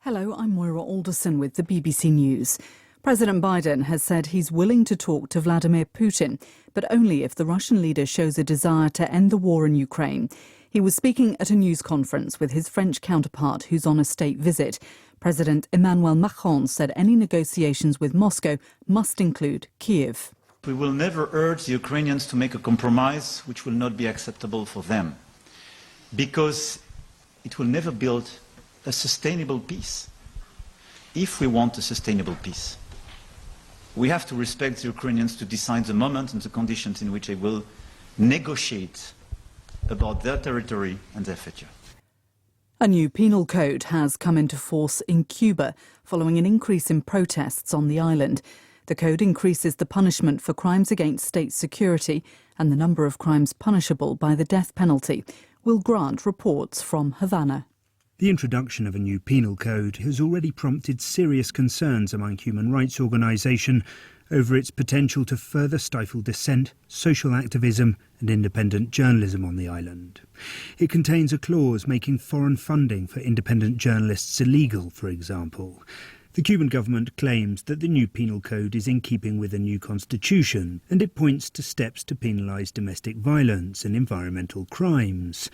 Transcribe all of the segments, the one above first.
Hello, I'm Moira Alderson with the BBC News. President Biden has said he's willing to talk to Vladimir Putin, but only if the Russian leader shows a desire to end the war in Ukraine. He was speaking at a news conference with his French counterpart, who's on a state visit. President Emmanuel Macron said any negotiations with Moscow must include Kyiv. We will never urge the Ukrainians to make a compromise which will not be acceptable for them, because it will never build a sustainable peace. If we want a sustainable peace, we have to respect the Ukrainians to decide the moment and the conditions in which they will negotiate about their territory and their future. A new penal code has come into force in Cuba following an increase in protests on the island. The code increases the punishment for crimes against state security and the number of crimes punishable by the death penalty. Will Grant reports from Havana. The introduction of a new penal code has already prompted serious concerns among human rights organisations over its potential to further stifle dissent, social activism and independent journalism on the island. It contains a clause making foreign funding for independent journalists illegal, for example. The Cuban government claims that the new penal code is in keeping with a new constitution, and it points to steps to penalise domestic violence and environmental crimes.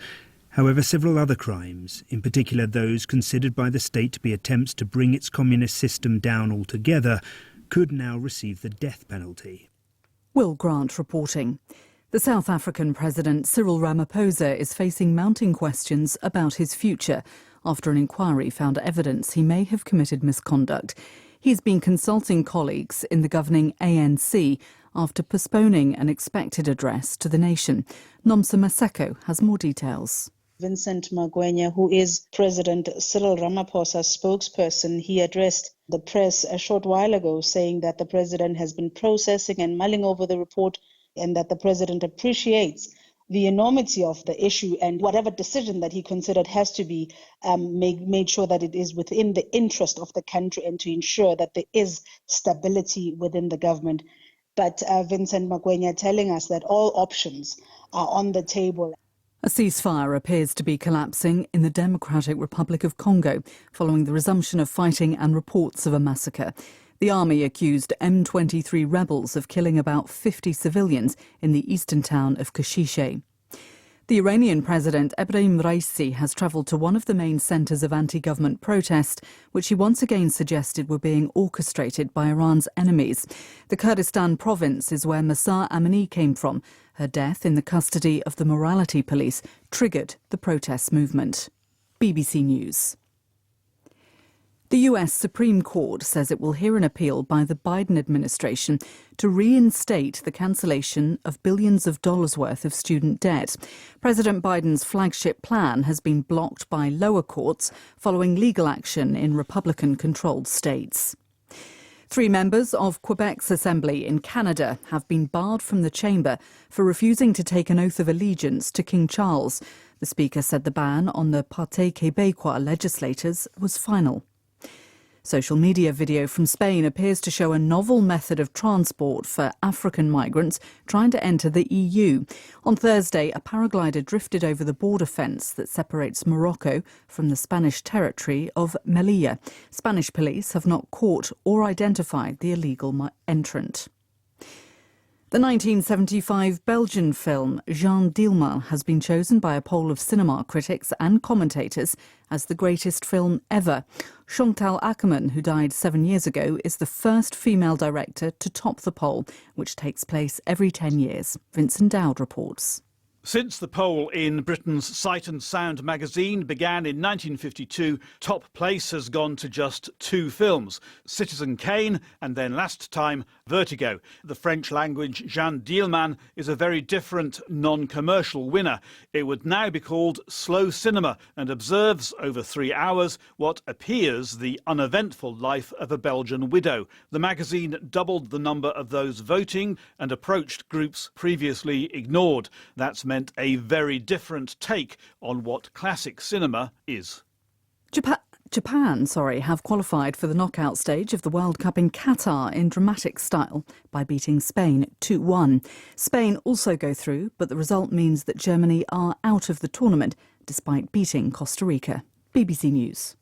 However, several other crimes, in particular those considered by the state to be attempts to bring its communist system down altogether, could now receive the death penalty. Will Grant reporting. The South African President Cyril Ramaphosa is facing mounting questions about his future after an inquiry found evidence he may have committed misconduct. He's been consulting colleagues in the governing ANC after postponing an expected address to the nation. Nomsa Maseko has more details. Vincent Magwenya, who is President Cyril Ramaphosa's spokesperson, he addressed the press a short while ago saying that the president has been processing and mulling over the report and that the president appreciates the enormity of the issue and whatever decision that he considered has to be made sure that it is within the interest of the country and to ensure that there is stability within the government. But Vincent Magwenya telling us that all options are on the table. A ceasefire appears to be collapsing in the Democratic Republic of Congo following the resumption of fighting and reports of a massacre. The army accused M23 rebels of killing about 50 civilians in the eastern town of Kashishe. The Iranian President Ebrahim Raisi has travelled to one of the main centres of anti-government protest, which he once again suggested were being orchestrated by Iran's enemies. The Kurdistan province is where Mahsa Amini came from. Her death in the custody of the morality police triggered the protest movement. BBC News. The US Supreme Court says it will hear an appeal by the Biden administration to reinstate the cancellation of billions of dollars worth of student debt. President Biden's flagship plan has been blocked by lower courts following legal action in Republican-controlled states. 3 members of Quebec's Assembly in Canada have been barred from the chamber for refusing to take an oath of allegiance to King Charles. The Speaker said the ban on the Parti Québécois legislators was final. Social media video from Spain appears to show a novel method of transport for African migrants trying to enter the EU. On Thursday, a paraglider drifted over the border fence that separates Morocco from the Spanish territory of Melilla. Spanish police have not caught or identified the illegal entrant. The 1975 Belgian film Jeanne Dielman has been chosen by a poll of cinema critics and commentators as the greatest film ever. Chantal Akerman, who died 7 years ago, is the first female director to top the poll, which takes place every 10 years. Vincent Dowd reports. Since the poll in Britain's Sight and Sound magazine began in 1952, top place has gone to just 2 films, Citizen Kane and then last time Vertigo. The French-language Jeanne Dielman is a very different, non-commercial winner. It would now be called slow cinema and observes over 3 hours what appears the uneventful life of a Belgian widow. The magazine doubled the number of those voting and approached groups previously ignored. That's meant a very different take on what classic cinema is. Japan have qualified for the knockout stage of the World Cup in Qatar in dramatic style by beating Spain 2-1. Spain also go through, but the result means that Germany are out of the tournament despite beating Costa Rica. BBC News.